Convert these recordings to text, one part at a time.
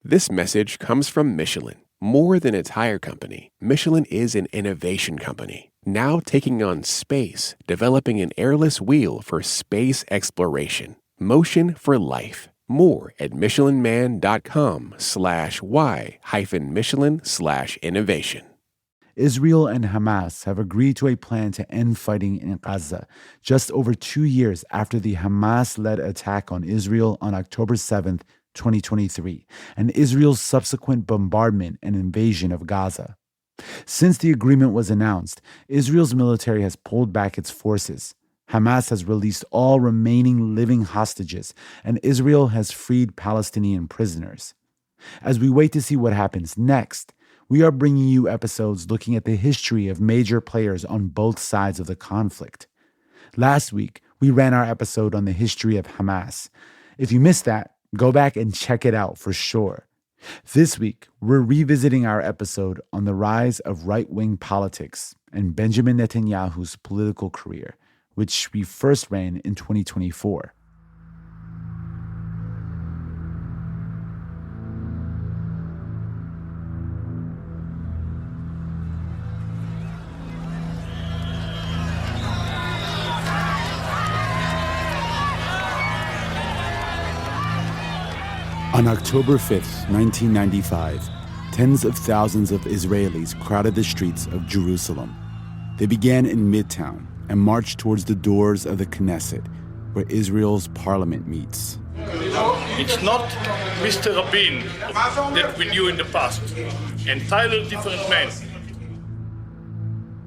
This message comes from Michelin. More than a tire company, Michelin is an innovation company, now taking on space, developing an airless wheel for space exploration. Motion for life. More at michelinman.com/y-michelin/innovation. Israel and Hamas have agreed to a plan to end fighting in Gaza just over 2 years after the Hamas-led attack on Israel on October 7th, 2023, and Israel's subsequent bombardment and invasion of Gaza. Since the agreement was announced, Israel's military has pulled back its forces. Hamas has released all remaining living hostages, and Israel has freed Palestinian prisoners. As we wait to see what happens next, we are bringing you episodes looking at the history of major players on both sides of the conflict. Last week, we ran our episode on the history of Hamas. If you missed that, go back and check it out for sure. This week, we're revisiting our episode on the rise of right-wing politics and Benjamin Netanyahu's political career, which we first ran in 2024. On October 5th, 1995, tens of thousands of Israelis crowded the streets of Jerusalem. They began in Midtown and marched towards the doors of the Knesset, where Israel's parliament meets. It's not Mr. Rabin that we knew in the past, entirely different man.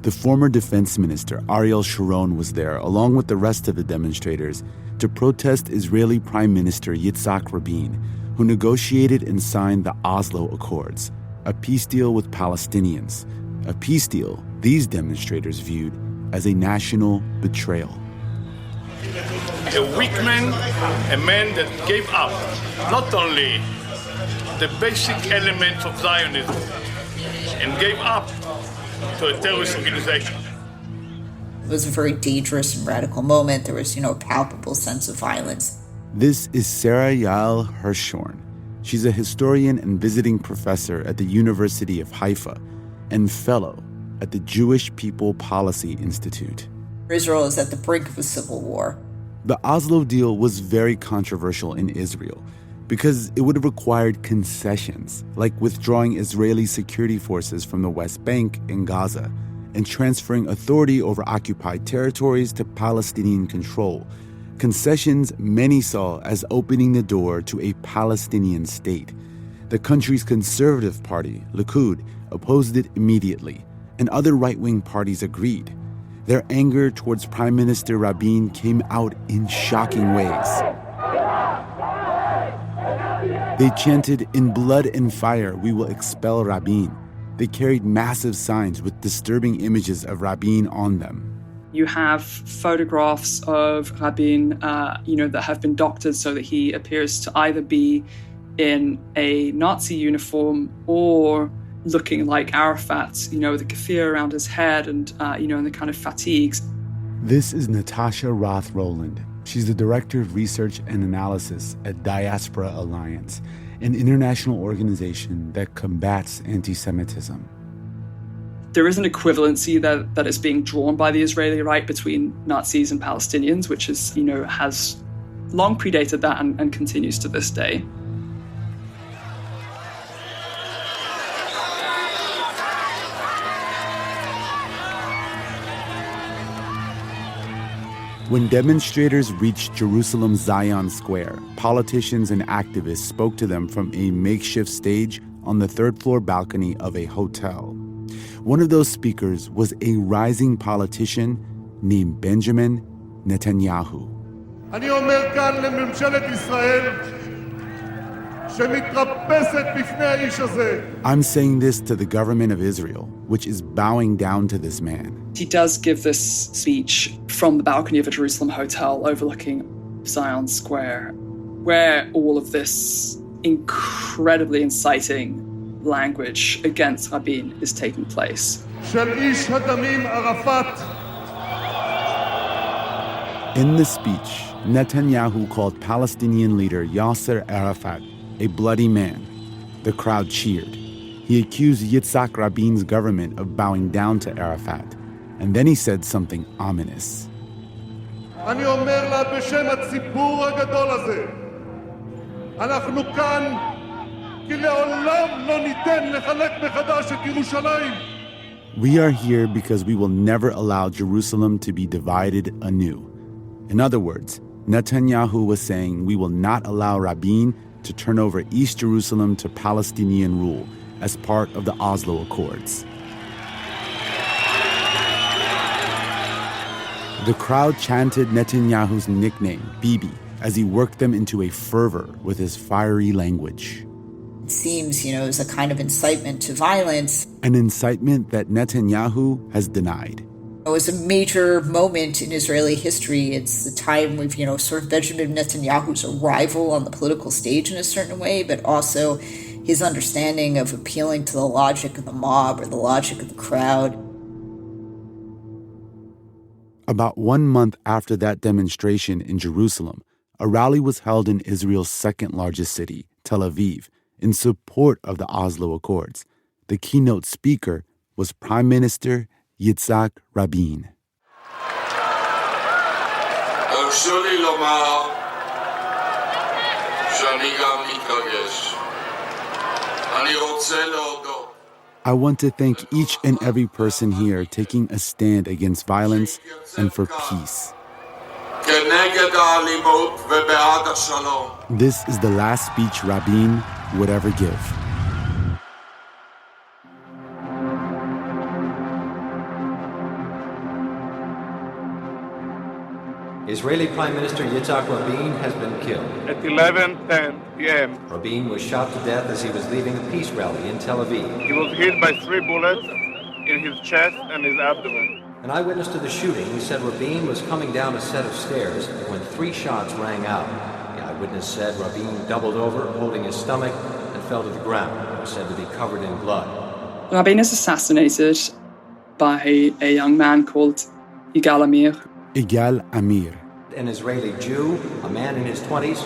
The former defense minister, Ariel Sharon, was there, along with the rest of the demonstrators, to protest Israeli Prime Minister Yitzhak Rabin, who negotiated and signed the Oslo Accords, a peace deal with Palestinians, a peace deal these demonstrators viewed as a national betrayal. A weak man, a man that gave up not only the basic elements of Zionism and gave up to a terrorist organization. It was a very dangerous and radical moment. There was, a palpable sense of violence. This is Sarah Yael Hirschhorn. She's a historian and visiting professor at the University of Haifa and fellow at the Jewish People Policy Institute. Israel is at the brink of a civil war. The Oslo deal was very controversial in Israel because it would have required concessions, like withdrawing Israeli security forces from the West Bank and Gaza and transferring authority over occupied territories to Palestinian control. Concessions many saw as opening the door to a Palestinian state. The country's conservative party, Likud, opposed it immediately, and other right-wing parties agreed. Their anger towards Prime Minister Rabin came out in shocking ways. They chanted, "In blood and fire, we will expel Rabin." They carried massive signs with disturbing images of Rabin on them. You have photographs of Rabin, that have been doctored so that he appears to either be in a Nazi uniform or looking like Arafat, with a keffiyeh around his head and, and the kind of fatigues. This is Natasha Roth-Rowland. She's the Director of Research and Analysis at Diaspora Alliance, an international organization that combats antisemitism. There is an equivalency that is being drawn by the Israeli right between Nazis and Palestinians, which is, has long predated that and continues to this day. When demonstrators reached Jerusalem's Zion Square, politicians and activists spoke to them from a makeshift stage on the third-floor balcony of a hotel. One of those speakers was a rising politician named Benjamin Netanyahu. אני אומר כאן לממשלת ישראל שמתרפסת בפני האיש הזה. I'm saying this to the government of Israel, which is bowing down to this man. He does give this speech from the balcony of a Jerusalem hotel overlooking Zion Square, where all of this incredibly inciting language against Rabin is taking place. של איש הדמים ערפאת. In the speech, Netanyahu called Palestinian leader Yasser Arafat a bloody man. The crowd cheered. He accused Yitzhak Rabin's government of bowing down to Arafat. And then he said something ominous. אני אומר לה בשם הציבור הגדול הזה, אנחנו כאן כי לעולם לא ניתן לחלק מחדש את ירושלים. We are here because we will never allow Jerusalem to be divided anew. In other words, Netanyahu was saying we will not allow Rabin to turn over East Jerusalem to Palestinian rule as part of the Oslo Accords. The crowd chanted Netanyahu's nickname, Bibi, as he worked them into a fervor with his fiery language. It seems, as a kind of incitement to violence. An incitement that Netanyahu has denied. It was a major moment in Israeli history. It's the time we've, sort of Benjamin Netanyahu's arrival on the political stage in a certain way, but also his understanding of appealing to the logic of the mob or the logic of the crowd. About 1 month after that demonstration in Jerusalem, a rally was held in Israel's second largest city, Tel Aviv, in support of the Oslo Accords. The keynote speaker was Prime Minister Yitzhak Rabin. I want to thank each and every person here taking a stand against violence and for peace. This is the last speech Rabin would ever give. Israeli Prime Minister Yitzhak Rabin has been killed. At 11:10 p.m., Rabin was shot to death as he was leaving a peace rally in Tel Aviv. he was hit by 3 bullets in his chest and his abdomen. An eyewitness to the shooting said Rabin was coming down a set of stairs when 3 shots rang out. The eyewitness said Rabin doubled over, holding his stomach, and fell to the ground. He was said to be covered in blood. Rabin is assassinated by a young man called Yigal Amir. Yigal Amir. An Israeli Jew, a man in his 20s.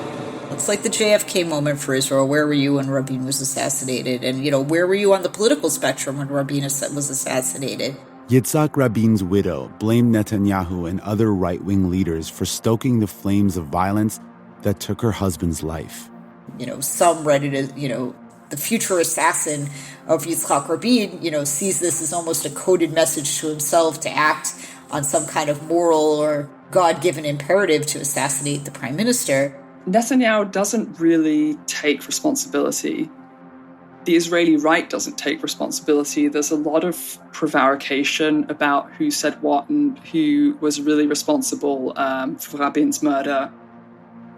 It's like the JFK moment for Israel. Where were you when Rabin was assassinated? And, where were you on the political spectrum when Rabin was assassinated? Yitzhak Rabin's widow blamed Netanyahu and other right-wing leaders for stoking the flames of violence that took her husband's life. Some read it as, the future assassin of Yitzhak Rabin, sees this as almost a coded message to himself to act on some kind of moral or God-given imperative to assassinate the prime minister. Netanyahu doesn't really take responsibility. The Israeli right doesn't take responsibility. There's a lot of prevarication about who said what and who was really responsible for Rabin's murder.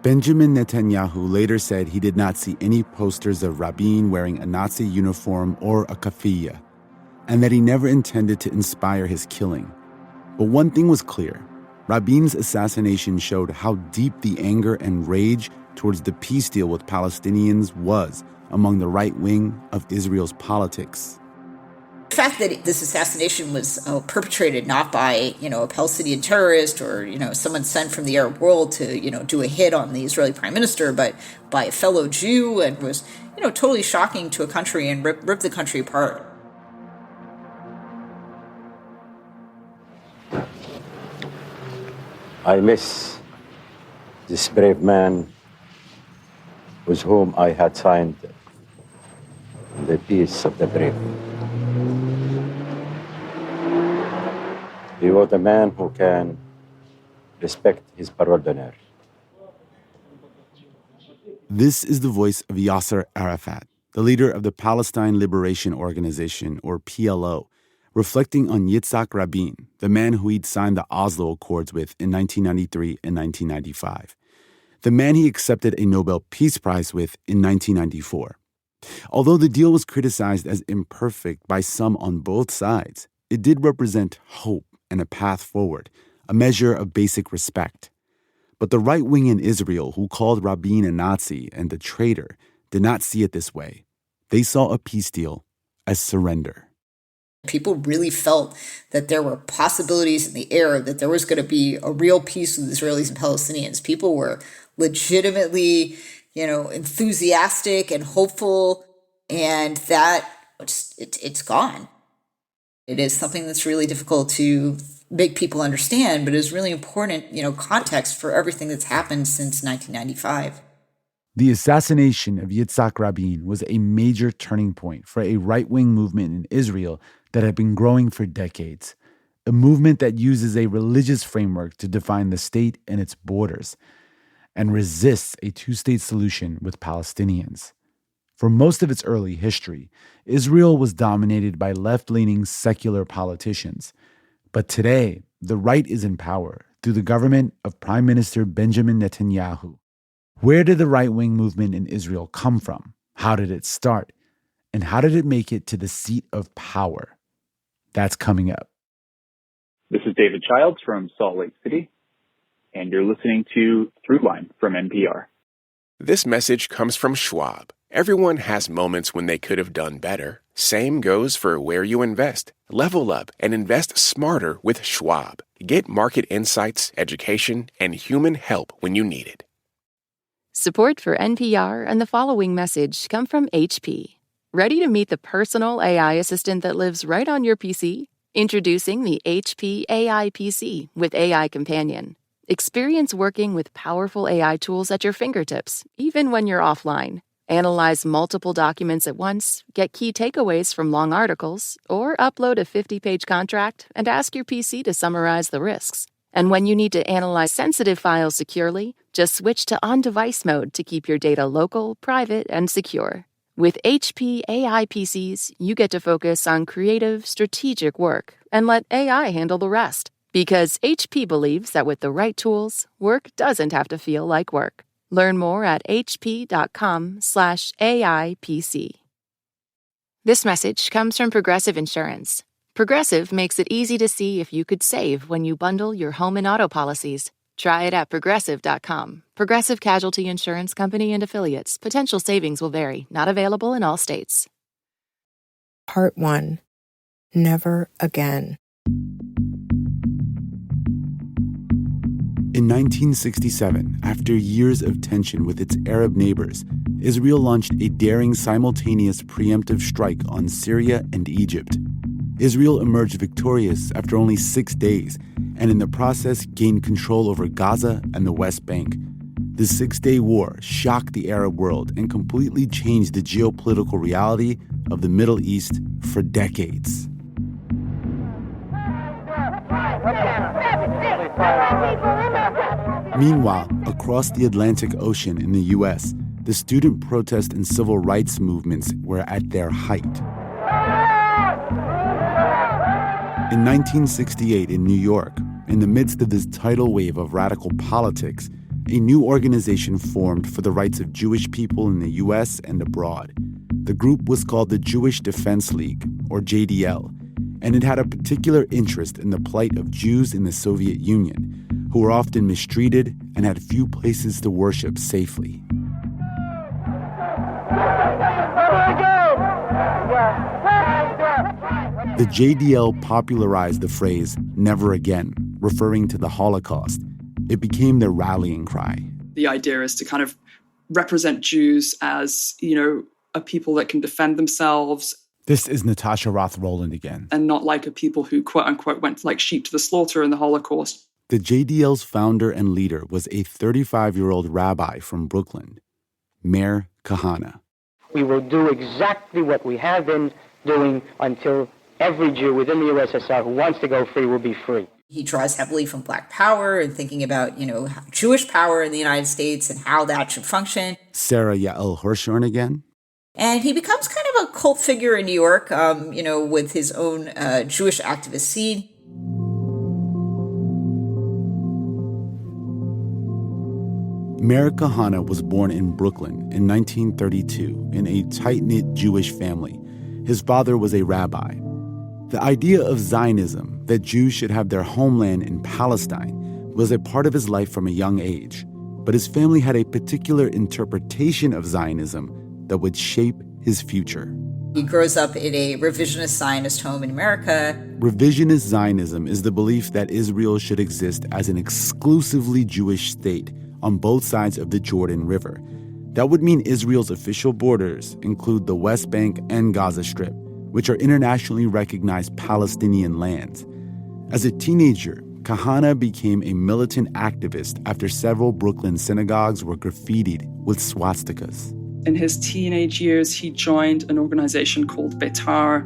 Benjamin Netanyahu later said he did not see any posters of Rabin wearing a Nazi uniform or a kafiyeh, and that he never intended to inspire his killing. But one thing was clear. Rabin's assassination showed how deep the anger and rage towards the peace deal with Palestinians was among the right wing of Israel's politics. The fact that this assassination was perpetrated not by, a Palestinian terrorist or, someone sent from the Arab world to, do a hit on the Israeli prime minister, but by a fellow Jew, and was, totally shocking to a country and ripped the country apart. I miss this brave man with whom I had signed the peace of the brave. He was a man who can respect his parole d'honneur. This is the voice of Yasser Arafat, the leader of the Palestine Liberation Organization, or PLO, reflecting on Yitzhak Rabin, the man who he'd signed the Oslo Accords with in 1993 and 1995, the man he accepted a Nobel Peace Prize with in 1994. Although the deal was criticized as imperfect by some on both sides, it did represent hope and a path forward, a measure of basic respect. But the right wing in Israel, who called Rabin a Nazi and a traitor, did not see it this way. They saw a peace deal as surrender. People really felt that there were possibilities in the air, that there was going to be a real peace with Israelis and Palestinians. People were legitimately, enthusiastic and hopeful. And that, it's gone. It is something that's really difficult to make people understand, but is really important, context for everything that's happened since 1995. The assassination of Yitzhak Rabin was a major turning point for a right-wing movement in Israel that had been growing for decades. A movement that uses a religious framework to define the state and its borders, and resists a two-state solution with Palestinians. For most of its early history, Israel was dominated by left-leaning secular politicians. But today, the right is in power through the government of Prime Minister Benjamin Netanyahu. Where did the right-wing movement in Israel come from? How did it start? And how did it make it to the seat of power? That's coming up. This is David Childs from Salt Lake City, and you're listening to Throughline from NPR. This message comes from Schwab. Everyone has moments when they could have done better. Same goes for where you invest. Level up and invest smarter with Schwab. Get market insights, education, and human help when you need it. Support for NPR and the following message come from HP. Ready to meet the personal AI assistant that lives right on your PC? Introducing the HP AI PC with AI Companion. Experience working with powerful AI tools at your fingertips, even when you're offline. Analyze multiple documents at once, get key takeaways from long articles, or upload a 50-page contract and ask your PC to summarize the risks. And when you need to analyze sensitive files securely, just switch to on-device mode to keep your data local, private, and secure. With HP AI PCs, you get to focus on creative, strategic work and let AI handle the rest. Because HP believes that with the right tools, work doesn't have to feel like work. Learn more at hp.com/AIPC. This message comes from Progressive Insurance. Progressive makes it easy to see if you could save when you bundle your home and auto policies. Try it at Progressive.com. Progressive Casualty Insurance Company and Affiliates. Potential savings will vary. Not available in all states. Part 1. Never Again. In 1967, after years of tension with its Arab neighbors, Israel launched a daring simultaneous preemptive strike on Syria and Egypt. Israel emerged victorious after only 6 days, and in the process gained control over Gaza and the West Bank. The 6-day war shocked the Arab world and completely changed the geopolitical reality of the Middle East for decades. Meanwhile, across the Atlantic Ocean in the U.S., the student protest and civil rights movements were at their height. In 1968 in New York, in the midst of this tidal wave of radical politics, a new organization formed for the rights of Jewish people in the U.S. and abroad. The group was called the Jewish Defense League, or JDL, and it had a particular interest in the plight of Jews in the Soviet Union, who were often mistreated and had few places to worship safely. The JDL popularized the phrase, "never again," referring to the Holocaust. It became their rallying cry. The idea is to kind of represent Jews as, a people that can defend themselves. This is Natasha Roth-Rowland again. And not like a people who, quote unquote, went like sheep to the slaughter in the Holocaust. The JDL's founder and leader was a 35-year-old rabbi from Brooklyn, Meir Kahane. We will do exactly what we have been doing until every Jew within the USSR who wants to go free will be free. He draws heavily from Black power and thinking about, Jewish power in the United States and how that should function. Sarah Yael Hirshhorn again. And he becomes kind of a cult figure in New York, with his own Jewish activist scene. Meir Kahane was born in Brooklyn in 1932 in a tight-knit Jewish family. His father was a rabbi. The idea of Zionism, that Jews should have their homeland in Palestine, was a part of his life from a young age. But his family had a particular interpretation of Zionism that would shape his future. He grows up in a revisionist Zionist home in America. Revisionist Zionism is the belief that Israel should exist as an exclusively Jewish state on both sides of the Jordan River. That would mean Israel's official borders include the West Bank and Gaza Strip, which are internationally recognized Palestinian lands. As a teenager, Kahana became a militant activist after several Brooklyn synagogues were graffitied with swastikas. In his teenage years, he joined an organization called Betar.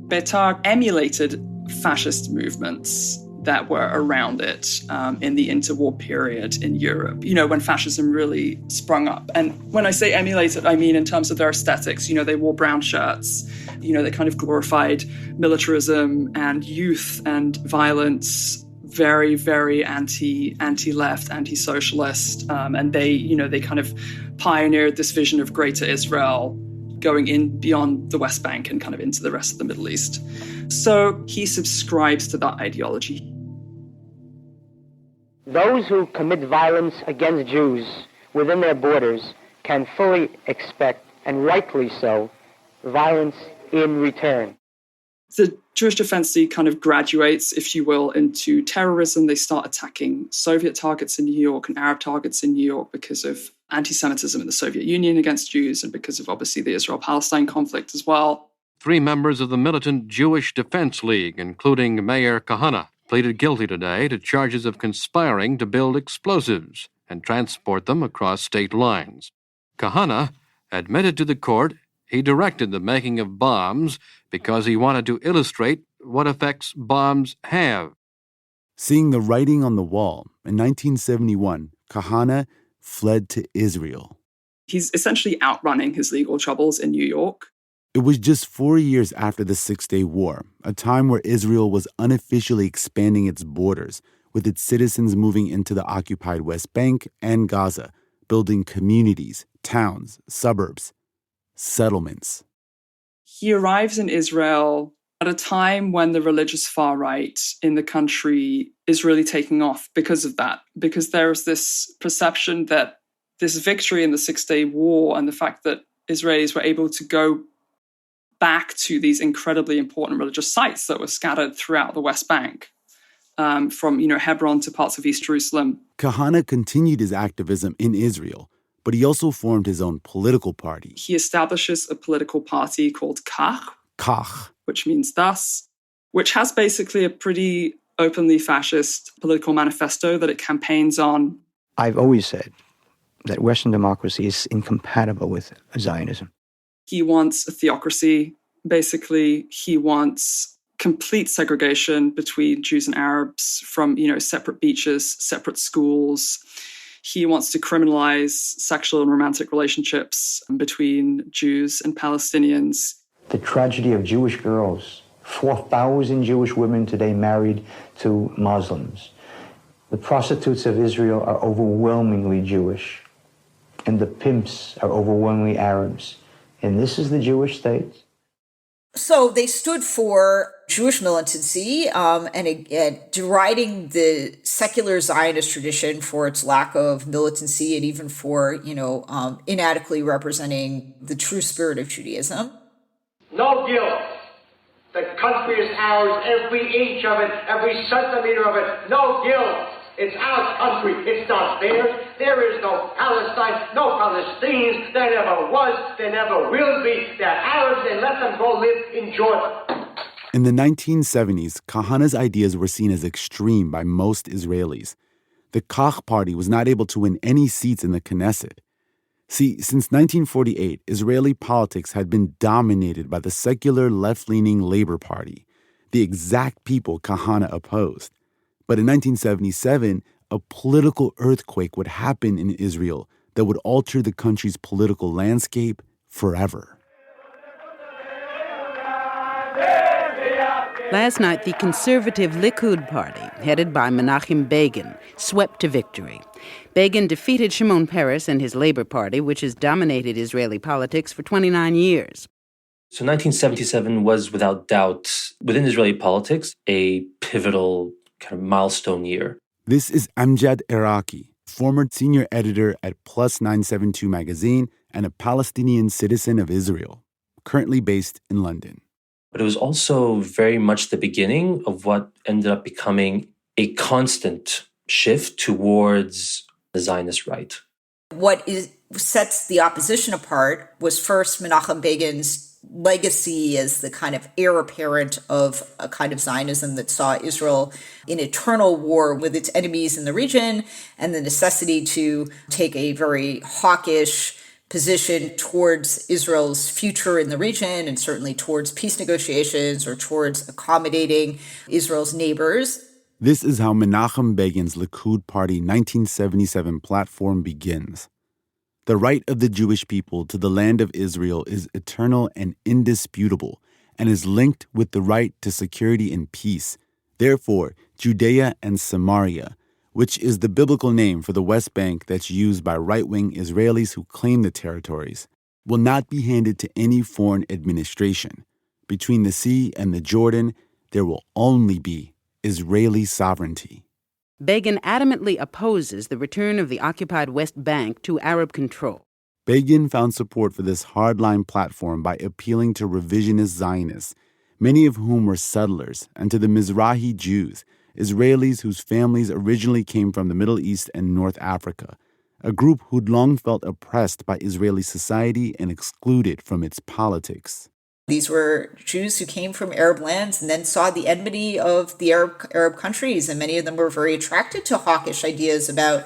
Betar emulated fascist movements that were around it in the interwar period in Europe, when fascism really sprung up. And when I say emulated, I mean in terms of their aesthetics. They wore brown shirts. They kind of glorified militarism and youth and violence, very, very anti-left, anti-socialist. And they kind of pioneered this vision of Greater Israel going in beyond the West Bank and kind of into the rest of the Middle East. So he subscribes to that ideology. Those who commit violence against Jews within their borders can fully expect, and rightly so, violence in return. The Jewish Defense League kind of graduates, if you will, into terrorism. They start attacking Soviet targets in New York and Arab targets in New York because of anti-Semitism in the Soviet Union against Jews and because of, obviously, the Israel-Palestine conflict as well. 3 members of the militant Jewish Defense League, including Mayor Kahana, pleaded guilty today to charges of conspiring to build explosives and transport them across state lines. Kahana admitted to the court he directed the making of bombs because he wanted to illustrate what effects bombs have. Seeing the writing on the wall, in 1971, Kahana fled to Israel. He's essentially outrunning his legal troubles in New York. It was just 4 years after the Six-Day War, a time where Israel was unofficially expanding its borders, with its citizens moving into the occupied West Bank and Gaza, building communities, towns, suburbs, settlements. He arrives in Israel at a time when the religious far right in the country is really taking off because of that, because there's this perception that this victory in the Six-Day War and the fact that Israelis were able to go back to these incredibly important religious sites that were scattered throughout the West Bank, from Hebron to parts of East Jerusalem. Kahana continued his activism in Israel, but he also formed his own political party. He establishes a political party called Kach, which means thus, which has basically a pretty openly fascist political manifesto that it campaigns on. I've always said that Western democracy is incompatible with Zionism. He wants a theocracy. Basically, he wants complete segregation between Jews and Arabs from, separate beaches, separate schools. He wants to criminalize sexual and romantic relationships between Jews and Palestinians. The tragedy of Jewish girls, 4,000 Jewish women today married to Muslims. The prostitutes of Israel are overwhelmingly Jewish, and the pimps are overwhelmingly Arabs. And this is the Jewish state. So they stood for Jewish militancy and deriding the secular Zionist tradition for its lack of militancy and even for, inadequately representing the true spirit of Judaism. No guilt. The country is ours, every inch of it, every centimeter of it. No guilt. It's our country. It's not theirs. There is no Palestine, no Palestinians. There never was. There never will be. They're Arabs, and let them go live in Jordan. In the 1970s, Kahana's ideas were seen as extreme by most Israelis. The Kach party was not able to win any seats in the Knesset. See, since 1948, Israeli politics had been dominated by the secular left-leaning Labor Party, the exact people Kahana opposed. But in 1977, a political earthquake would happen in Israel that would alter the country's political landscape forever. Last night, the conservative Likud party, headed by Menachem Begin, swept to victory. Begin defeated Shimon Peres and his Labor Party, which has dominated Israeli politics for 29 years. So 1977 was, without doubt, within Israeli politics, a pivotal kind of milestone year. This is Amjad Iraqi, former senior editor at Plus 972 magazine and a Palestinian citizen of Israel, currently based in London. But it was also very much the beginning of what ended up becoming a constant shift towards the Zionist right. What is sets the opposition apart was first Menachem Begin's legacy as the kind of heir apparent of a kind of Zionism that saw Israel in eternal war with its enemies in the region, and the necessity to take a very hawkish position towards Israel's future in the region, and certainly towards peace negotiations or towards accommodating Israel's neighbors. This is how Menachem Begin's Likud Party 1977 platform begins. The right of the Jewish people to the land of Israel is eternal and indisputable, and is linked with the right to security and peace. Therefore, Judea and Samaria, which is the biblical name for the West Bank that's used by right-wing Israelis who claim the territories, will not be handed to any foreign administration. Between the sea and the Jordan, there will only be Israeli sovereignty. Begin adamantly opposes the return of the occupied West Bank to Arab control. Begin found support for this hardline platform by appealing to revisionist Zionists, many of whom were settlers, and to the Mizrahi Jews, Israelis whose families originally came from the Middle East and North Africa, a group who'd long felt oppressed by Israeli society and excluded from its politics. These were Jews who came from Arab lands and then saw the enmity of the Arab countries, and many of them were very attracted to hawkish ideas about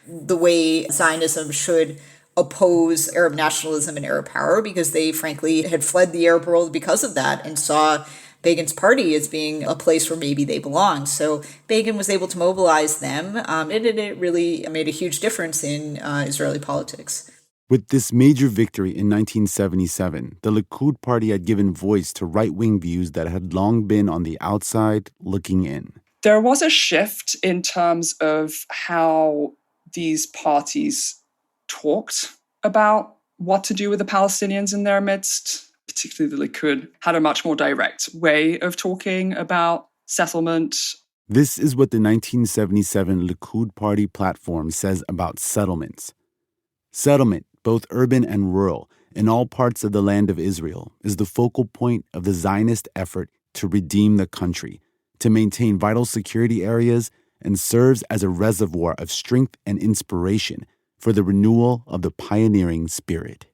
the way Zionism should oppose Arab nationalism and Arab power, because they frankly had fled the Arab world because of that and saw Begin's party as being a place where maybe they belonged. So Begin was able to mobilize them, and it really made a huge difference in Israeli politics. With this major victory in 1977, the Likud Party had given voice to right-wing views that had long been on the outside looking in. There was a shift in terms of how these parties talked about what to do with the Palestinians in their midst. Particularly the Likud had a much more direct way of talking about settlement. This is what the 1977 Likud Party platform says about settlements. Settlement, both urban and rural, in all parts of the land of Israel, is the focal point of the Zionist effort to redeem the country, to maintain vital security areas, and serves as a reservoir of strength and inspiration for the renewal of the pioneering spirit.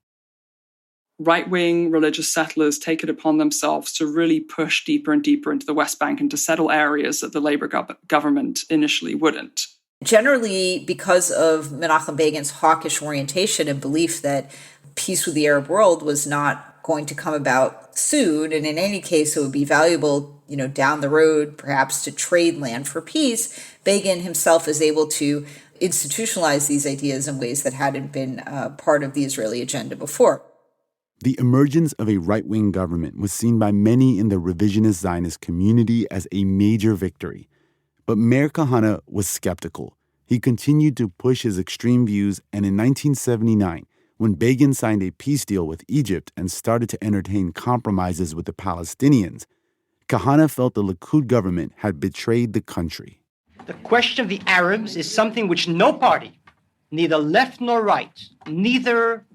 Right-wing religious settlers take it upon themselves to really push deeper and deeper into the West Bank and to settle areas that the Labour government initially wouldn't. Generally, because of Menachem Begin's hawkish orientation and belief that peace with the Arab world was not going to come about soon, and in any case it would be valuable, down the road, perhaps to trade land for peace, Begin himself is able to institutionalize these ideas in ways that hadn't been part of the Israeli agenda before. The emergence of a right-wing government was seen by many in the revisionist Zionist community as a major victory. But Meir Kahane was skeptical. He continued to push his extreme views, and in 1979, when Begin signed a peace deal with Egypt and started to entertain compromises with the Palestinians, Kahane felt the Likud government had betrayed the country. The question of the Arabs is something which no party, neither left nor right, neither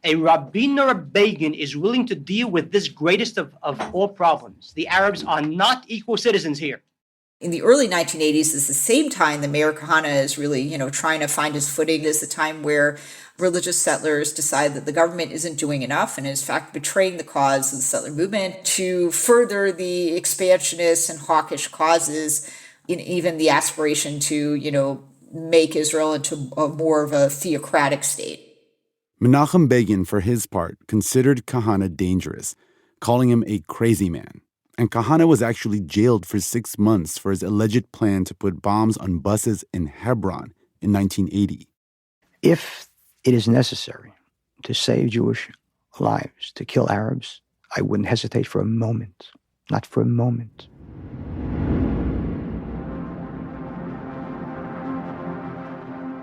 a Rabin nor a Begin, is willing to deal with this greatest of all problems. The Arabs are not equal citizens here. In the early 1980s is the same time that Meir Kahane is really, trying to find his footing. It is the time where religious settlers decide that the government isn't doing enough and is, in fact, betraying the cause of the settler movement to further the expansionist and hawkish causes, in even the aspiration to, make Israel into more of a theocratic state. Menachem Begin, for his part, considered Kahane dangerous, calling him a crazy man. And Kahane was actually jailed for 6 months for his alleged plan to put bombs on buses in Hebron in 1980. If it is necessary to save Jewish lives, to kill Arabs, I wouldn't hesitate for a moment. Not for a moment.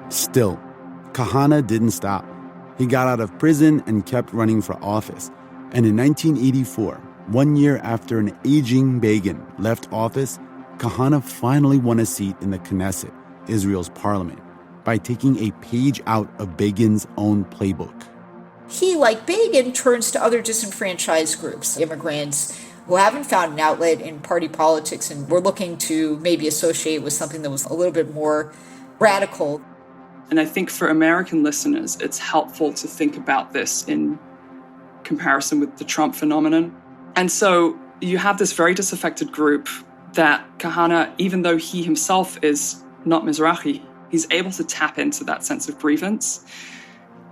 Still, Kahane didn't stop. He got out of prison and kept running for office. And in 1984, 1 year after an aging Begin left office, Kahane finally won a seat in the Knesset, Israel's parliament, by taking a page out of Begin's own playbook. He, like Begin, turns to other disenfranchised groups, immigrants who haven't found an outlet in party politics and were looking to maybe associate with something that was a little bit more radical. And I think for American listeners, it's helpful to think about this in comparison with the Trump phenomenon. And so you have this very disaffected group that Kahana, even though he himself is not Mizrahi, he's able to tap into that sense of grievance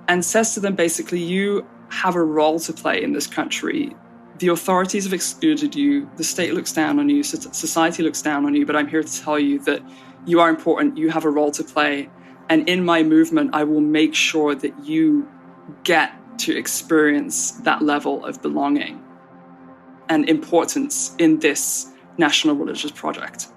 and says to them, basically, you have a role to play in this country. The authorities have excluded you. The state looks down on you. Society looks down on you. But I'm here to tell you that you are important. You have a role to play. And in my movement, I will make sure that you get to experience that level of belonging and importance in this national religious project.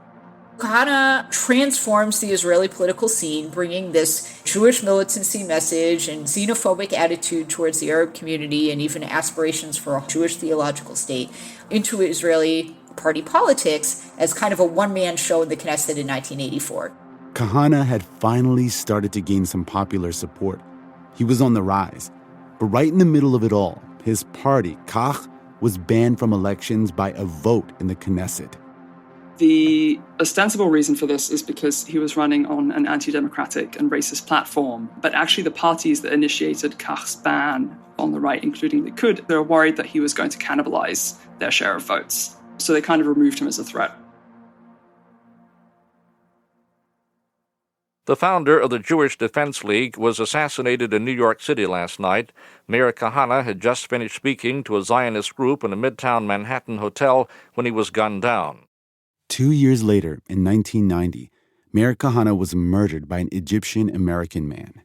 Kahana transforms the Israeli political scene, bringing this Jewish militancy message and xenophobic attitude towards the Arab community and even aspirations for a Jewish theological state into Israeli party politics as kind of a one-man show in the Knesset in 1984. Kahana had finally started to gain some popular support. He was on the rise. But right in the middle of it all, his party, Kach, was banned from elections by a vote in the Knesset. The ostensible reason for this is because he was running on an anti-democratic and racist platform. But actually the parties that initiated Kach's ban on the right, including Likud, they were worried that he was going to cannibalize their share of votes. So they kind of removed him as a threat. The founder of the Jewish Defense League was assassinated in New York City last night. Mayor Kahana had just finished speaking to a Zionist group in a Midtown Manhattan hotel when he was gunned down. 2 years later, in 1990, Mayor Kahana was murdered by an Egyptian-American man.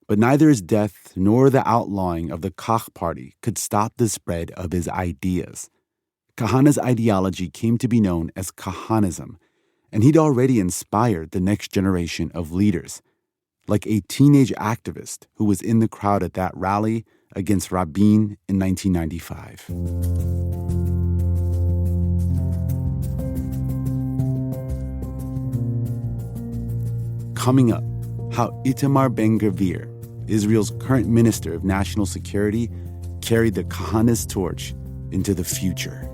But neither his death nor the outlawing of the Kach party could stop the spread of his ideas. Kahana's ideology came to be known as Kahanism, and he'd already inspired the next generation of leaders, like a teenage activist who was in the crowd at that rally against Rabin in 1995. Coming up, how Itamar Ben-Gvir, Israel's current Minister of National Security, carried the Kahanist torch into the future.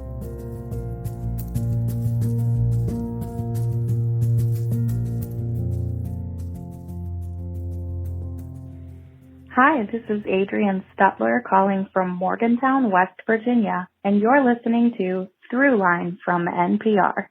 Hi, this is Adrienne Stutler calling from Morgantown, West Virginia, and you're listening to Throughline from NPR.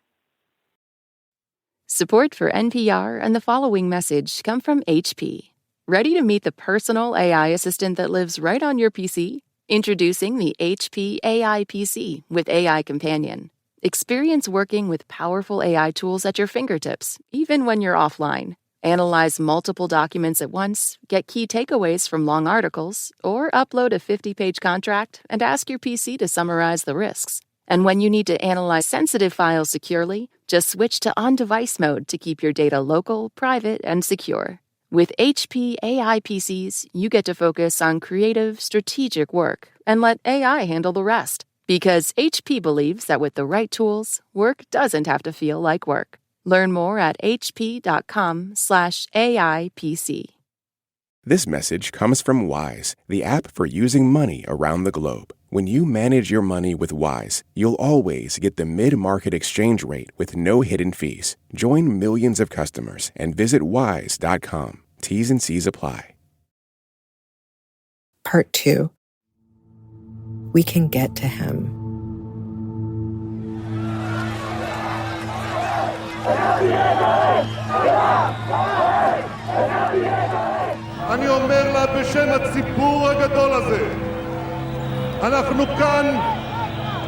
Support for NPR and the following message come from HP. Ready to meet the personal AI assistant that lives right on your PC? Introducing the HP AI PC with AI Companion. Experience working with powerful AI tools at your fingertips, even when you're offline. Analyze multiple documents at once, get key takeaways from long articles, or upload a 50-page contract and ask your PC to summarize the risks. And when you need to analyze sensitive files securely, just switch to on-device mode to keep your data local, private, and secure. With HP AI PCs, you get to focus on creative, strategic work and let AI handle the rest. Because HP believes that with the right tools, work doesn't have to feel like work. Learn more at hp.com/AIPC. This message comes from Wise, the app for using money around the globe. When you manage your money with Wise, you'll always get the mid-market exchange rate with no hidden fees. Join millions of customers and visit wise.com. T's and C's apply. Part 2. We can get to him. אני אומר לה בשם הציבור הגדול הזה, אנחנו כאן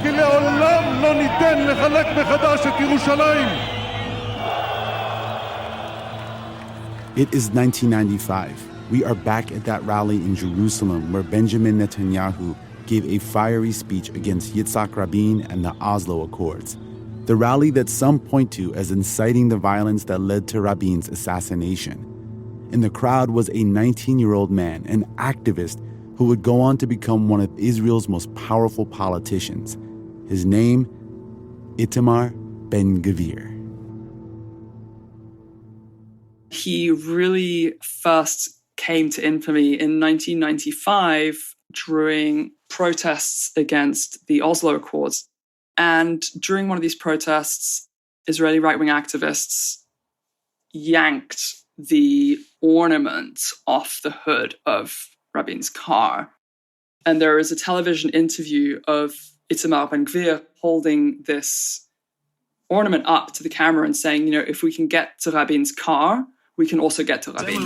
כי לעולם לא ניתן לחלק מחדש את ירושלים. It is 1995. We are back at that rally in Jerusalem where Benjamin Netanyahu gave a fiery speech against Yitzhak Rabin and the Oslo Accords. The rally that some point to as inciting the violence that led to Rabin's assassination. In the crowd was a 19-year-old man, an activist who would go on to become one of Israel's most powerful politicians. His name, Itamar Ben-Gvir. He really first came to infamy in 1995 during protests against the Oslo Accords. And during one of these protests, Israeli right-wing activists yanked the ornament off the hood of Rabin's car. And there is a television interview of Itamar Ben-Gvir holding this ornament up to the camera and saying, you know, if we can get to Rabin's car, we can also get to Rabin.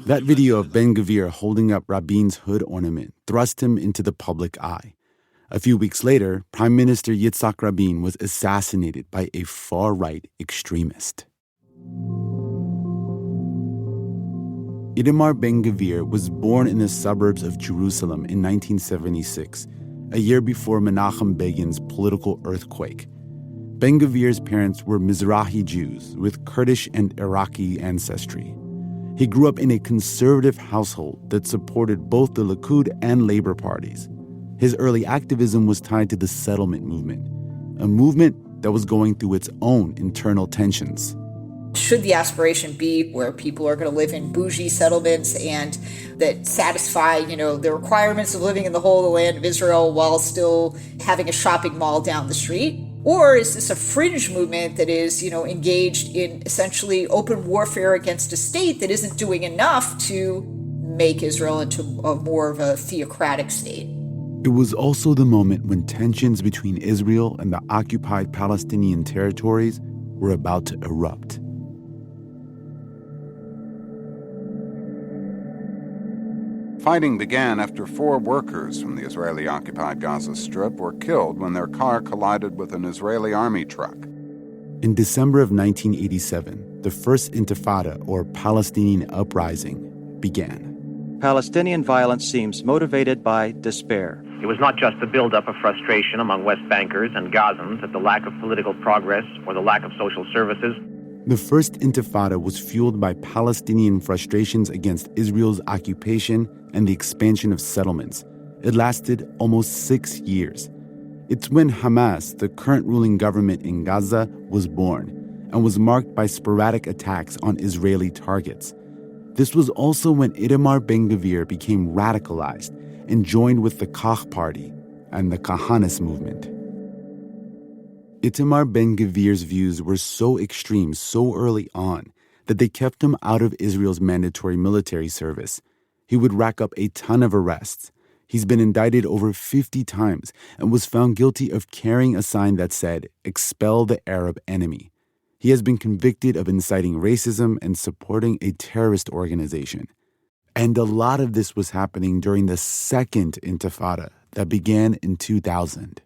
That video of Ben-Gvir holding up Rabin's hood ornament thrust him into the public eye. A few weeks later, Prime Minister Yitzhak Rabin was assassinated by a far-right extremist. Itamar Ben-Gvir was born in the suburbs of Jerusalem in 1976, a year before Menachem Begin's political earthquake. Ben-Gvir's parents were Mizrahi Jews with Kurdish and Iraqi ancestry. He grew up in a conservative household that supported both the Likud and Labor parties. His early activism was tied to the settlement movement, a movement that was going through its own internal tensions. Should the aspiration be where people are going to live in bougie settlements and that satisfy, you know, the requirements of living in the whole of the land of Israel while still having a shopping mall down the street? Or is this a fringe movement that is, you know, engaged in essentially open warfare against a state that isn't doing enough to make Israel into more of a theocratic state? It was also the moment when tensions between Israel and the occupied Palestinian territories were about to erupt. Fighting began after 4 workers from the Israeli-occupied Gaza Strip were killed when their car collided with an Israeli army truck. In December of 1987, the first Intifada, or Palestinian uprising, began. Palestinian violence seems motivated by despair. It was not just the buildup of frustration among West Bankers and Gazans at the lack of political progress or the lack of social services. The first Intifada was fueled by Palestinian frustrations against Israel's occupation and the expansion of settlements. It lasted almost 6 years. It's when Hamas, the current ruling government in Gaza, was born and was marked by sporadic attacks on Israeli targets. This was also when Itamar Ben-Gvir became radicalized and joined with the Kach Party and the Kahanis movement. Itamar Ben-Gvir's views were so extreme so early on that they kept him out of Israel's mandatory military service. He would rack up a ton of arrests. He's been indicted over 50 times and was found guilty of carrying a sign that said, "Expel the Arab enemy." He has been convicted of inciting racism and supporting a terrorist organization. And a lot of this was happening during the second Intifada that began in 2000.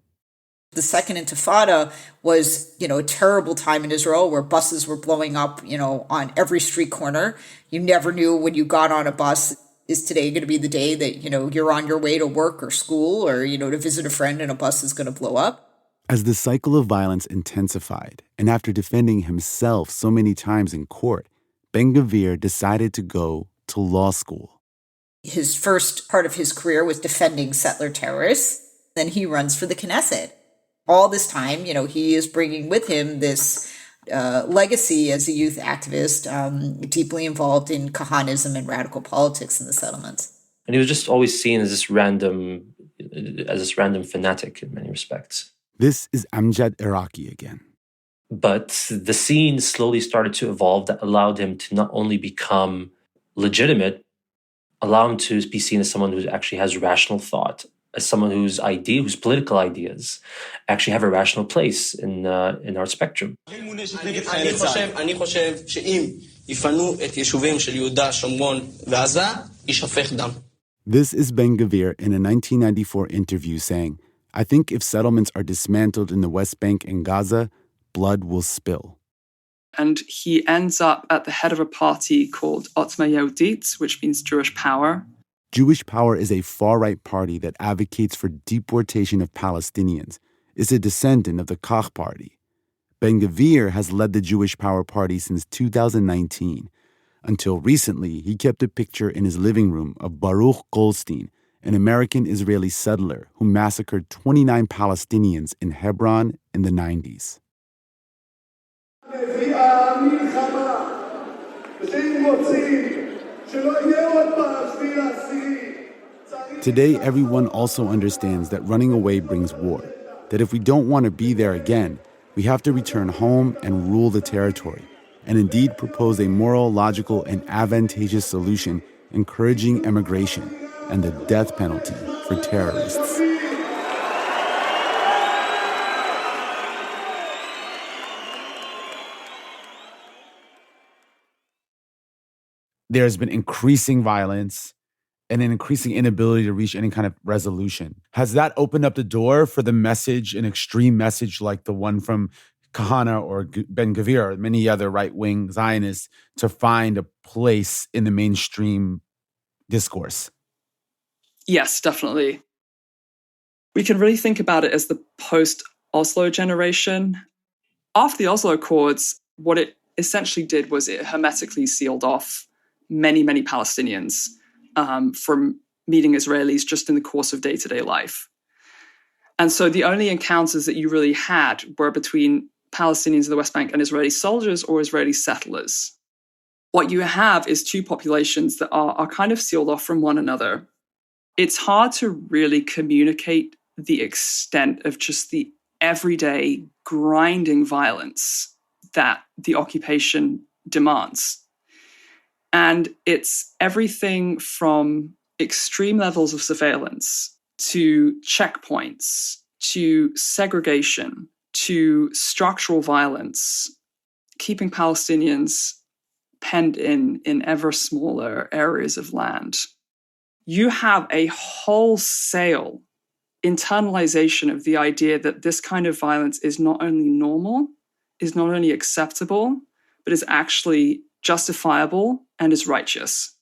The second Intifada was, a terrible time in Israel where buses were blowing up, on every street corner. You never knew when you got on a bus, is today going to be the day that, you're on your way to work or school or, to visit a friend and a bus is going to blow up? As the cycle of violence intensified, and after defending himself so many times in court, Ben-Gvir decided to go to law school. His first part of his career was defending settler terrorists. Then he runs for the Knesset. All this time, he is bringing with him this legacy as a youth activist, deeply involved in Kahanism and radical politics in the settlements. And he was just always seen as this random fanatic in many respects. This is Amjad Iraqi again. But the scene slowly started to evolve that allowed him to not only become legitimate, allow him to be seen as someone who actually has rational thought, as someone whose political ideas actually have a rational place in our spectrum. This is Ben-Gvir in a 1994 interview saying, "I think if settlements are dismantled in the West Bank and Gaza, blood will spill." And he ends up at the head of a party called Otzma Yehudit, which means Jewish Power. Jewish Power is a far-right party that advocates for deportation of Palestinians. It's a descendant of the Kach Party. Ben-Gvir has led the Jewish Power Party since 2019. Until recently, he kept a picture in his living room of Baruch Goldstein, an American-Israeli settler who massacred 29 Palestinians in Hebron in the 90s. Today, everyone also understands that running away brings war, that if we don't want to be there again, We have to return home and rule the territory, and indeed propose a moral, logical, and advantageous solution encouraging emigration and the death penalty for terrorists. There's been increasing violence and an increasing inability to reach any kind of resolution. Has that opened up the door for the message, an extreme message like the one from Kahana or Ben Gvir or many other right-wing Zionists to find a place in the mainstream discourse? Yes, definitely. We can really think about it as the post-Oslo generation. After the Oslo Accords, what it essentially did was it hermetically sealed off many, many Palestinians from meeting Israelis just in the course of day-to-day life. And so the only encounters that you really had were between Palestinians in the West Bank and Israeli soldiers or Israeli settlers. What you have is two populations that are kind of sealed off from one another. It's hard to really communicate the extent of just the everyday grinding violence that the occupation demands. And it's everything from extreme levels of surveillance to checkpoints, to segregation, to structural violence, keeping Palestinians penned in ever smaller areas of land. You have a wholesale internalization of the idea that this kind of violence is not only normal, is not only acceptable, but is actually justifiable and is righteous.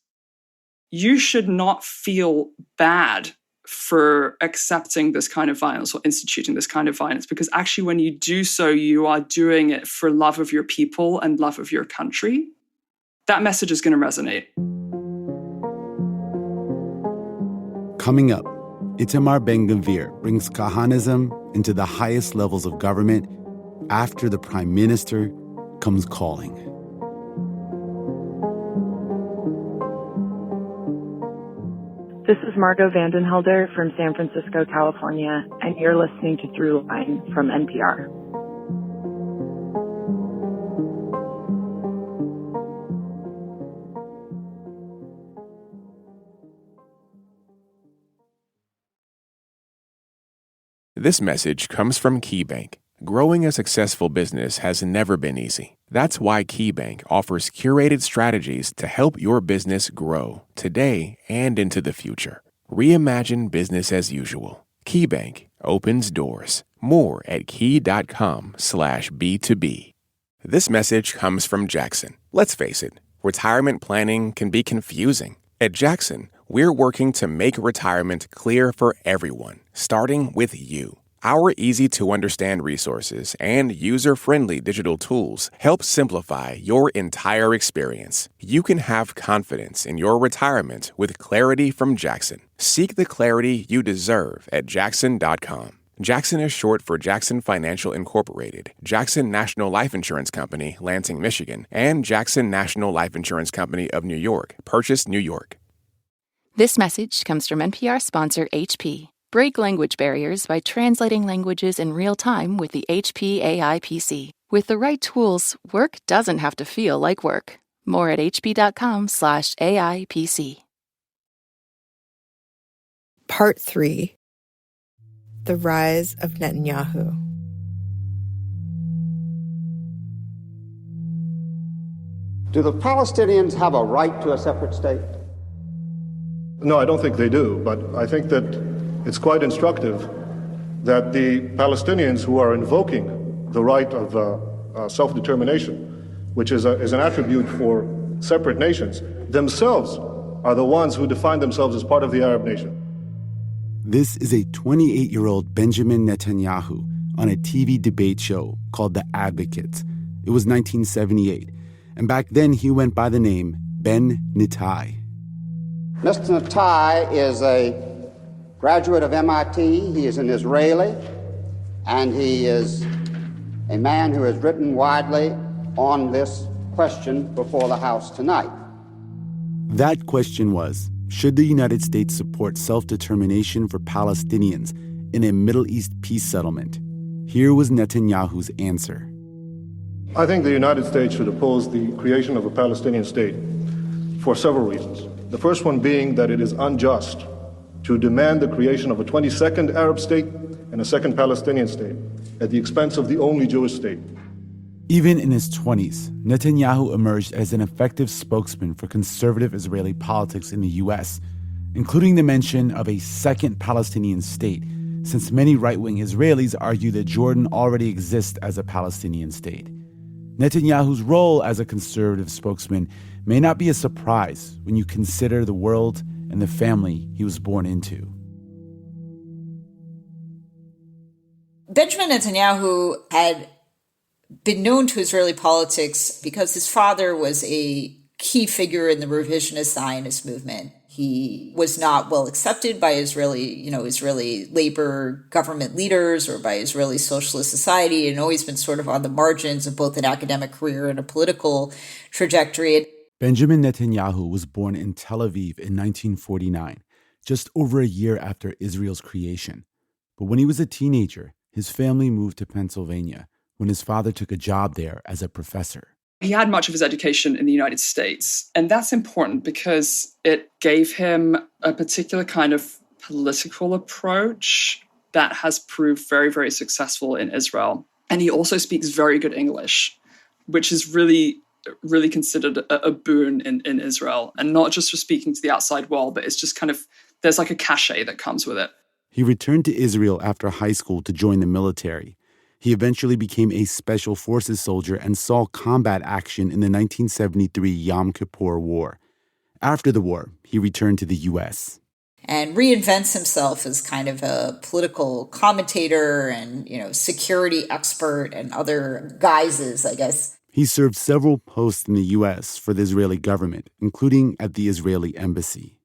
You should not feel bad for accepting this kind of violence or instituting this kind of violence, because actually when you do so, you are doing it for love of your people and love of your country. That message is going to resonate. Coming up, Itamar Ben-Gvir brings Kahanism into the highest levels of government after the prime minister comes calling. This is Margot Vandenhelder from San Francisco, California, and you're listening to Throughline from NPR. This message comes from KeyBank. Growing a successful business has never been easy. That's why KeyBank offers curated strategies to help your business grow today and into the future. Reimagine business as usual. KeyBank opens doors. More at key.com/B2B. This message comes from Jackson. Let's face it, retirement planning can be confusing. At Jackson, we're working to make retirement clear for everyone, starting with you. Our easy-to-understand resources and user-friendly digital tools help simplify your entire experience. You can have confidence in your retirement with clarity from Jackson. Seek the clarity you deserve at jackson.com. Jackson is short for Jackson Financial Incorporated, Jackson National Life Insurance Company, Lansing, Michigan, and Jackson National Life Insurance Company of New York, Purchase, New York. This message comes from NPR sponsor HP. Break language barriers by translating languages in real time with the HP AI PC. With the right tools, work doesn't have to feel like work. More at hp.com/AI PC. Part 3. The Rise of Netanyahu. Do the Palestinians have a right to a separate state? No, I don't think they do, but I think that it's quite instructive that the Palestinians who are invoking the right of self-determination, which is an attribute for separate nations, themselves are the ones who define themselves as part of the Arab nation. This is a 28-year-old Benjamin Netanyahu on a TV debate show called The Advocates. It was 1978, and back then he went by the name Ben Nitai. Mr. Nitai is a graduate of MIT. He is an Israeli, and he is a man who has written widely on this question before the House tonight. That question was, should the United States support self-determination for Palestinians in a Middle East peace settlement? Here was Netanyahu's answer. I think the United States should oppose the creation of a Palestinian state for several reasons. The first one being that it is unjust to demand the creation of a 22nd Arab state and a second Palestinian state at the expense of the only Jewish state. Even in his 20s, Netanyahu emerged as an effective spokesman for conservative Israeli politics in the U.S., including the mention of a second Palestinian state, since many right-wing Israelis argue that Jordan already exists as a Palestinian state. Netanyahu's role as a conservative spokesman may not be a surprise when you consider the world and the family he was born into. Benjamin Netanyahu had been known to Israeli politics because his father was a key figure in the revisionist Zionist movement. He was not well accepted by Israeli labor government leaders or by Israeli socialist society, and always been sort of on the margins of both an academic career and a political trajectory. Benjamin Netanyahu was born in Tel Aviv in 1949, just over a year after Israel's creation. But when he was a teenager, his family moved to Pennsylvania when his father took a job there as a professor. He had much of his education in the United States, and that's important because it gave him a particular kind of political approach that has proved very, very successful in Israel. And he also speaks very good English, which is really considered a boon in Israel, and not just for speaking to the outside world, but it's just kind of, there's like a cachet that comes with it. He returned to Israel after high school to join the military. He eventually became a special forces soldier and saw combat action in the 1973 Yom Kippur War. After the war, he returned to the U.S. and reinvents himself as kind of a political commentator and, security expert and other guises, I guess. He served several posts in the U.S. for the Israeli government, including at the Israeli embassy.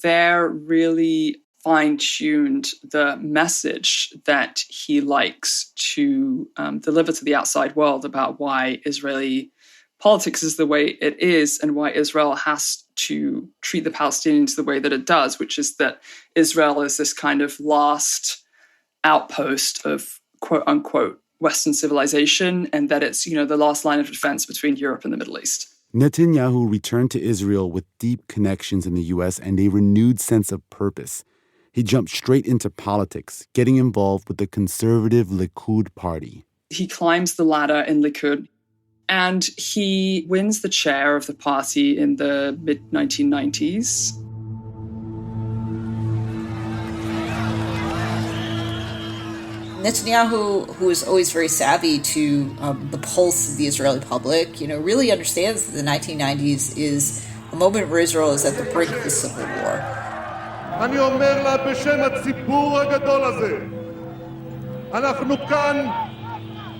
They're really fine-tuned the message that he likes to deliver to the outside world about why Israeli politics is the way it is and why Israel has to treat the Palestinians the way that it does, which is that Israel is this kind of last outpost of quote-unquote Western civilization, and that it's, the last line of defense between Europe and the Middle East. Netanyahu returned to Israel with deep connections in the U.S. and a renewed sense of purpose. He jumped straight into politics, getting involved with the conservative Likud party. He climbs the ladder in Likud, and he wins the chair of the party in the mid-1990s. Netanyahu, who is always very savvy to the pulse of the Israeli public, really understands that the 1990s is a moment where Israel is at the brink of a civil war. אני אומר לה בשם הציבור הגדול הזה, אנחנו כאן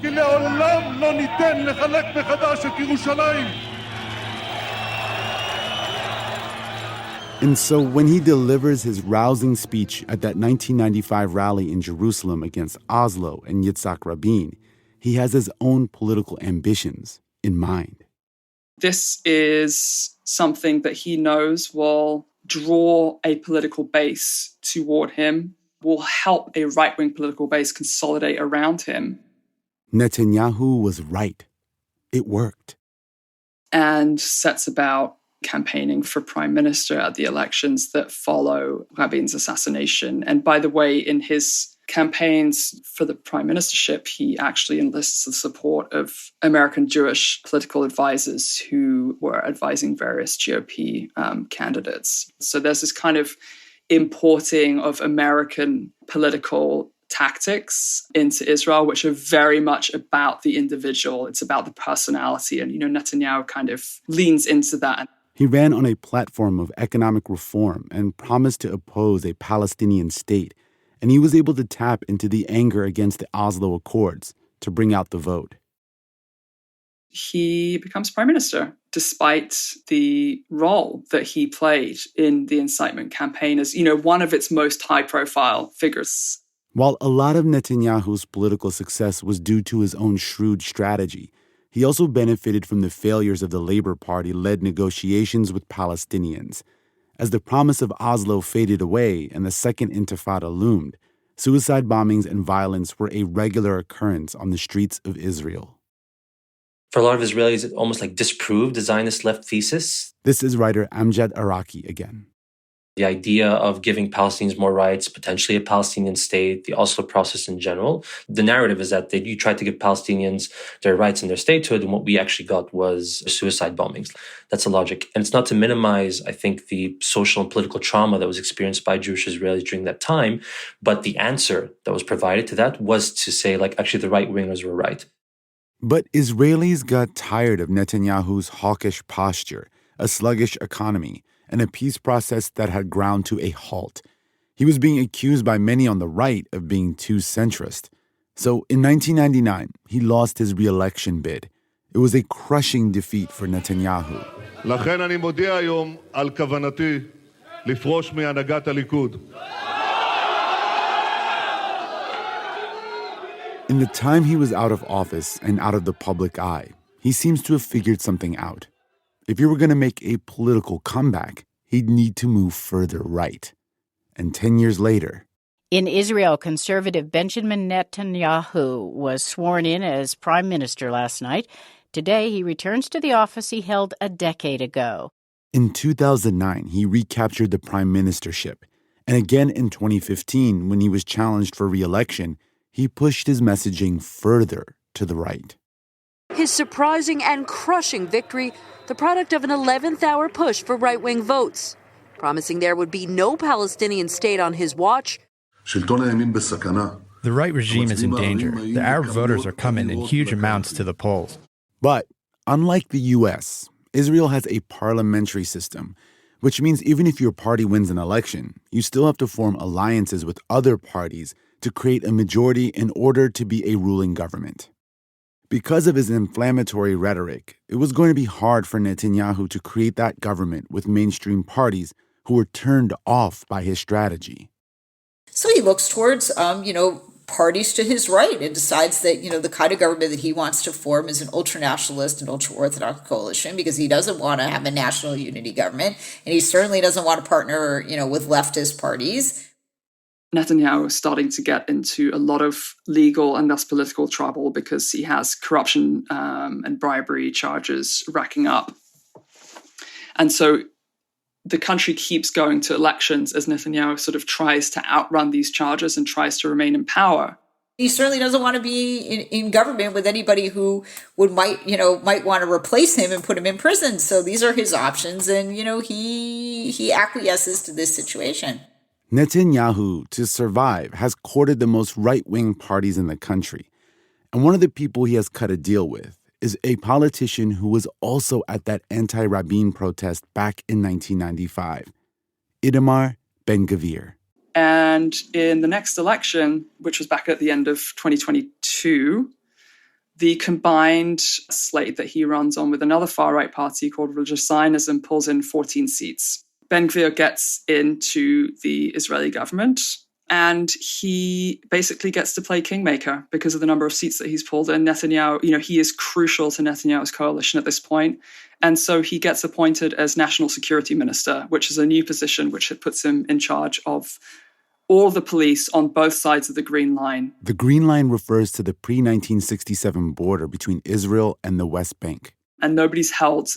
כי לעולם לא ניתן לחלק מחדש את ירושלים. And so when he delivers his rousing speech at that 1995 rally in Jerusalem against Oslo and Yitzhak Rabin, he has his own political ambitions in mind. This is something that he knows will draw a political base toward him, will help a right-wing political base consolidate around him. Netanyahu was right. It worked. And sets about campaigning for prime minister at the elections that follow Rabin's assassination. And by the way, in his campaigns for the prime ministership, he actually enlists the support of American Jewish political advisors who were advising various GOP candidates. So there's this kind of importing of American political tactics into Israel, which are very much about the individual. It's about the personality. And, Netanyahu kind of leans into that. He ran on a platform of economic reform and promised to oppose a Palestinian state. And he was able to tap into the anger against the Oslo Accords to bring out the vote. He becomes prime minister, despite the role that he played in the incitement campaign as, one of its most high-profile figures. While a lot of Netanyahu's political success was due to his own shrewd strategy, he also benefited from the failures of the Labor Party-led negotiations with Palestinians. As the promise of Oslo faded away and the Second Intifada loomed, Suicide bombings and violence were a regular occurrence on the streets of Israel. For a lot of Israelis, it almost like disproved the Zionist left thesis. This is writer Amjad Iraqi again. The idea of giving Palestinians more rights, potentially a Palestinian state, the Oslo process in general. The narrative is that you tried to give Palestinians their rights and their statehood, and what we actually got was suicide bombings. That's the logic. And it's not to minimize, I think, the social and political trauma that was experienced by Jewish Israelis during that time, but the answer that was provided to that was to say, like, actually the right-wingers were right. But Israelis got tired of Netanyahu's hawkish posture, a sluggish economy, and a peace process that had ground to a halt. He was being accused by many on the right of being too centrist. So in 1999, he lost his re-election bid. It was a crushing defeat for Netanyahu. לכן אני מודיע היום על כוונתי לפרוש מהנהגת הליכוד. In the time he was out of office and out of the public eye, he seems to have figured something out. If he were going to make a political comeback, he'd need to move further right. And 10 years later... In Israel, conservative Benjamin Netanyahu was sworn in as prime minister last night. Today, he returns to the office he held a decade ago. In 2009, he recaptured the prime ministership. And again in 2015, when he was challenged for re-election, he pushed his messaging further to the right. His surprising and crushing victory, the product of an 11th-hour push for right-wing votes, promising there would be no Palestinian state on his watch. The right regime is in danger. The Arab voters are coming in huge amounts to the polls. But unlike the U.S., Israel has a parliamentary system, which means even if your party wins an election, you still have to form alliances with other parties to create a majority in order to be a ruling government. Because of his inflammatory rhetoric, it was going to be hard for Netanyahu to create that government with mainstream parties who were turned off by his strategy. So he looks towards, parties to his right and decides that, the kind of government that he wants to form is an ultranationalist and ultra-Orthodox coalition because he doesn't want to have a national unity government. And he certainly doesn't want to partner, with leftist parties. Netanyahu is starting to get into a lot of legal and thus political trouble because he has corruption and bribery charges racking up. And so the country keeps going to elections as Netanyahu sort of tries to outrun these charges and tries to remain in power. He certainly doesn't want to be in government with anybody who might want to replace him and put him in prison. So these are his options, and he acquiesces to this situation. Netanyahu, to survive, has courted the most right-wing parties in the country. And one of the people he has cut a deal with is a politician who was also at that anti-Rabin protest back in 1995, Itamar Ben-Gvir. And in the next election, which was back at the end of 2022, the combined slate that he runs on with another far-right party called Religious Zionism pulls in 14 seats. Ben-Gvir gets into the Israeli government, and he basically gets to play kingmaker because of the number of seats that he's pulled. And Netanyahu, he is crucial to Netanyahu's coalition at this point. And so he gets appointed as National Security Minister, which is a new position which puts him in charge of all the police on both sides of the Green Line. The Green Line refers to the pre-1967 border between Israel and the West Bank. And nobody's held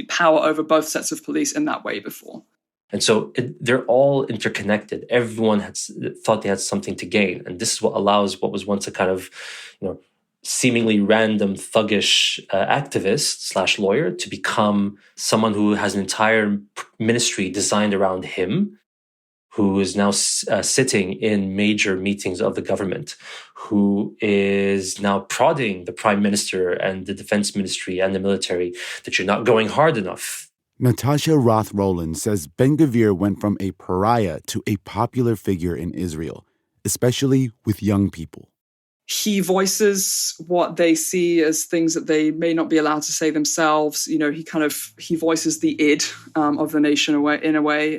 power over both sets of police in that way before. And so they're all interconnected. Everyone thought they had something to gain. And this is what allows what was once a kind of, seemingly random thuggish activist / lawyer to become someone who has an entire ministry designed around him, who is now sitting in major meetings of the government, who is now prodding the prime minister and the defense ministry and the military that you're not going hard enough. Natasha Roth-Rowland says Ben-Gvir went from a pariah to a popular figure in Israel, especially with young people. He voices what they see as things that they may not be allowed to say themselves. He voices the id of the nation in a way,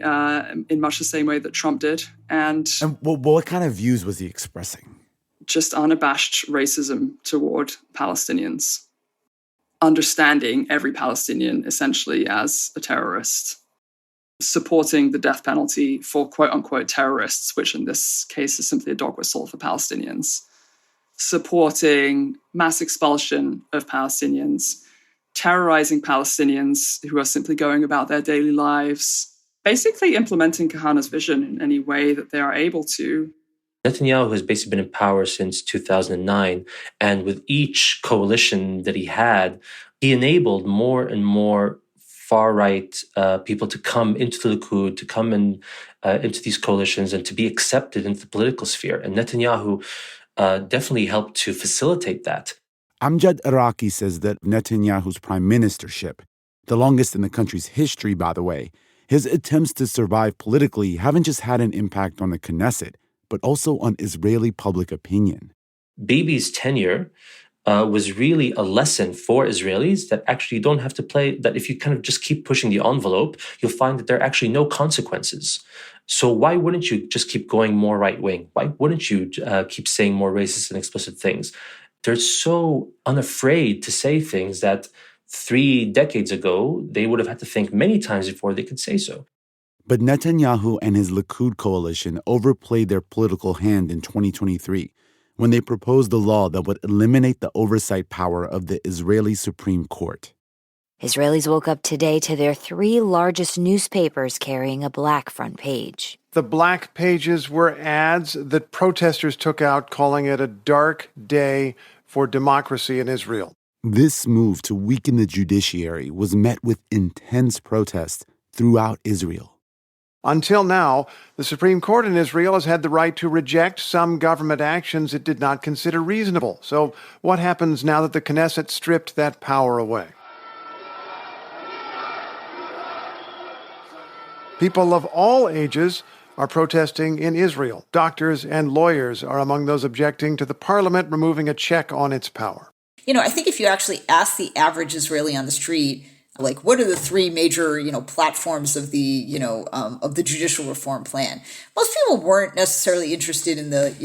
in much the same way that Trump did. And what kind of views was he expressing? Just unabashed racism toward Palestinians. Understanding every Palestinian essentially as a terrorist. supporting the death penalty for quote-unquote terrorists, which in this case is simply a dog whistle for Palestinians, supporting mass expulsion of Palestinians, terrorizing Palestinians who are simply going about their daily lives, basically implementing Kahana's vision in any way that they are able to. Netanyahu has basically been in power since 2009, and with each coalition that he had, he enabled more and more far-right people to come into the Likud, to come into these coalitions and to be accepted into the political sphere. And Netanyahu definitely helped to facilitate that. Amjad Iraqi says that Netanyahu's prime ministership, the longest in the country's history, by the way, his attempts to survive politically haven't just had an impact on the Knesset, but also on Israeli public opinion. Bibi's tenure was really a lesson for Israelis that actually don't have to play, that if you kind of just keep pushing the envelope, you'll find that there are actually no consequences. So why wouldn't you just keep going more right-wing? Why wouldn't you keep saying more racist and explicit things? They're so unafraid to say things that 3 decades ago, they would have had to think many times before they could say so. But Netanyahu and his Likud coalition overplayed their political hand in 2023 when they proposed a law that would eliminate the oversight power of the Israeli Supreme Court. Israelis woke up today to their 3 largest newspapers carrying a black front page. The black pages were ads that protesters took out, calling it a dark day for democracy in Israel. This move to weaken the judiciary was met with intense protest throughout Israel. Until now, the Supreme Court in Israel has had the right to reject some government actions it did not consider reasonable. So what happens now that the Knesset stripped that power away? People of all ages are protesting in Israel. Doctors and lawyers are among those objecting to the parliament removing a check on its power. I think if you actually ask the average Israeli on the street, like, what are the 3 major, platforms of the, of the judicial reform plan? Most people weren't necessarily interested in the,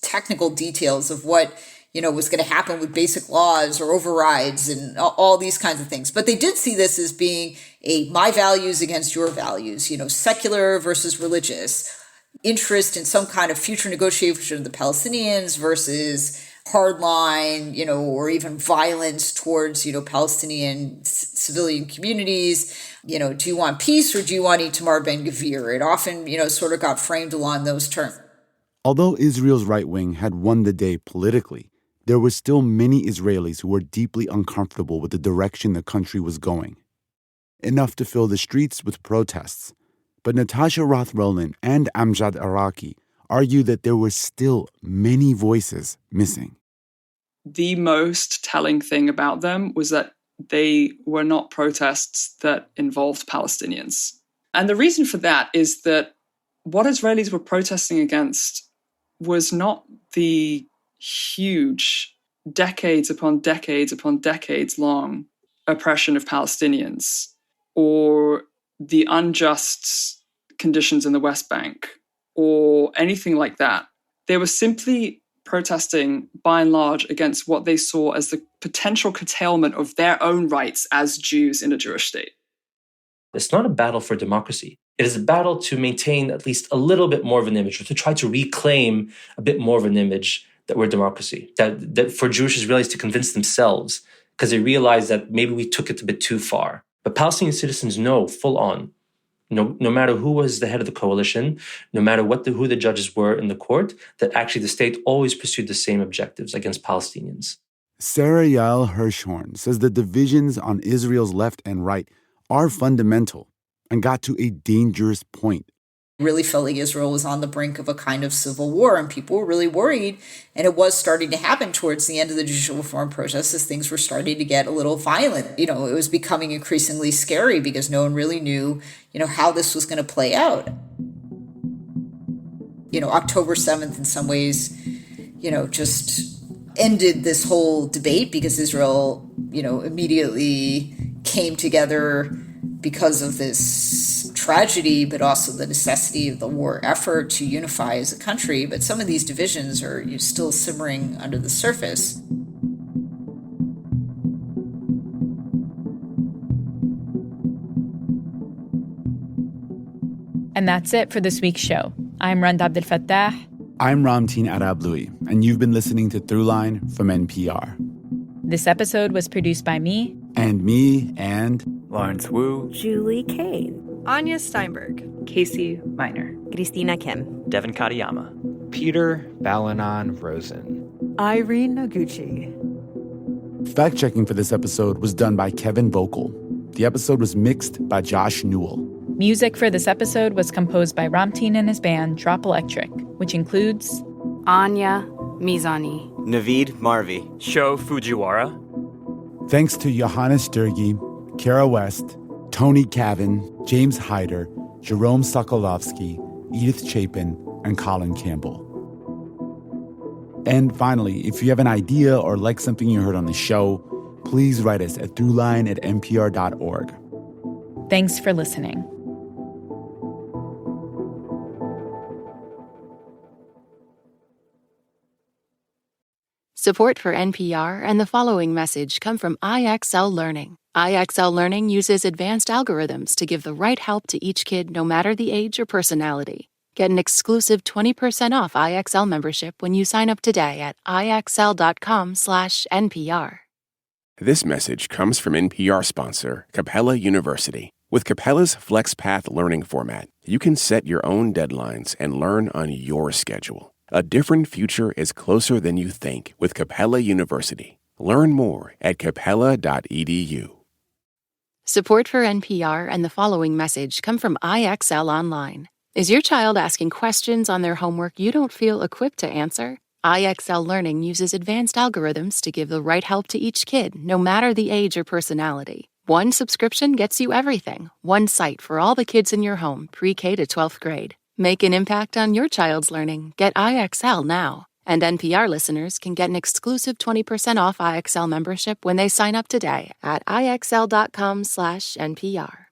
technical details of what, was going to happen with basic laws or overrides and all these kinds of things. But they did see this as being my values against your values, secular versus religious, interest in some kind of future negotiation of the Palestinians versus hardline, or even violence towards, Palestinian civilian communities. Do you want peace or do you want Itamar Ben-Gvir? It often, sort of got framed along those terms. Although Israel's right wing had won the day politically, there were still many Israelis who were deeply uncomfortable with the direction the country was going. Enough to fill the streets with protests. But Natasha Roth-Rowland and Amjad Iraqi argue that there were still many voices missing. The most telling thing about them was that they were not protests that involved Palestinians. And the reason for that is that what Israelis were protesting against was not the huge, decades upon decades upon decades long oppression of Palestinians or the unjust conditions in the West Bank or anything like that. They were simply protesting, by and large, against what they saw as the potential curtailment of their own rights as Jews in a Jewish state. It's not a battle for democracy. It is a battle to maintain at least a little bit more of an image, or to try to reclaim a bit more of an image that we're democracy, that for Jewish Israelis to convince themselves, because they realize that maybe we took it a bit too far. But Palestinian citizens know full on, no matter who was the head of the coalition, no matter who the judges were in the court, that actually the state always pursued the same objectives against Palestinians. Sarah Yael Hirschhorn says the divisions on Israel's left and right are fundamental and got to a dangerous point. Really felt like Israel was on the brink of a kind of civil war, and people were really worried. And it was starting to happen towards the end of the judicial reform process as things were starting to get a little violent. It was becoming increasingly scary because no one really knew, how this was going to play out. October 7th, in some ways, just ended this whole debate because Israel, immediately came together because of this tragedy, but also the necessity of the war effort to unify as a country. But some of these divisions are still simmering under the surface. And that's it for this week's show. I'm Rand Abdel Fattah. I'm Ramteen Arablouei, and you've been listening to Throughline from NPR. This episode was produced by me. And me, and Lawrence Wu, Julie Kane, Anya Steinberg, Casey Miner, Christina Kim, Devin Katayama, Peter Balanon Rosen, Irene Noguchi. Fact-checking for this episode was done by Kevin Bokel. The episode was mixed by Josh Newell. Music for this episode was composed by Ramteen and his band Drop Electric, which includes Anya Mizani, Naveed Marvi, Sho Fujiwara. Thanks to Johannes Sturgi, Kara West, Tony Cavan, James Hyder, Jerome Sokolovsky, Edith Chapin, and Colin Campbell. And finally, if you have an idea or like something you heard on the show, please write us at throughline@npr.org. Thanks for listening. Support for NPR and the following message come from IXL Learning. IXL Learning uses advanced algorithms to give the right help to each kid, no matter the age or personality. Get an exclusive 20% off IXL membership when you sign up today at IXL.com/NPR. This message comes from NPR sponsor, Capella University. With Capella's FlexPath learning format, you can set your own deadlines and learn on your schedule. A different future is closer than you think with Capella University. Learn more at capella.edu. Support for NPR and the following message come from IXL Online. Is your child asking questions on their homework you don't feel equipped to answer? IXL Learning uses advanced algorithms to give the right help to each kid, no matter the age or personality. One subscription gets you everything. One site for all the kids in your home, pre-K to 12th grade. Make an impact on your child's learning. Get IXL now. And NPR listeners can get an exclusive 20% off IXL membership when they sign up today at IXL.com/NPR.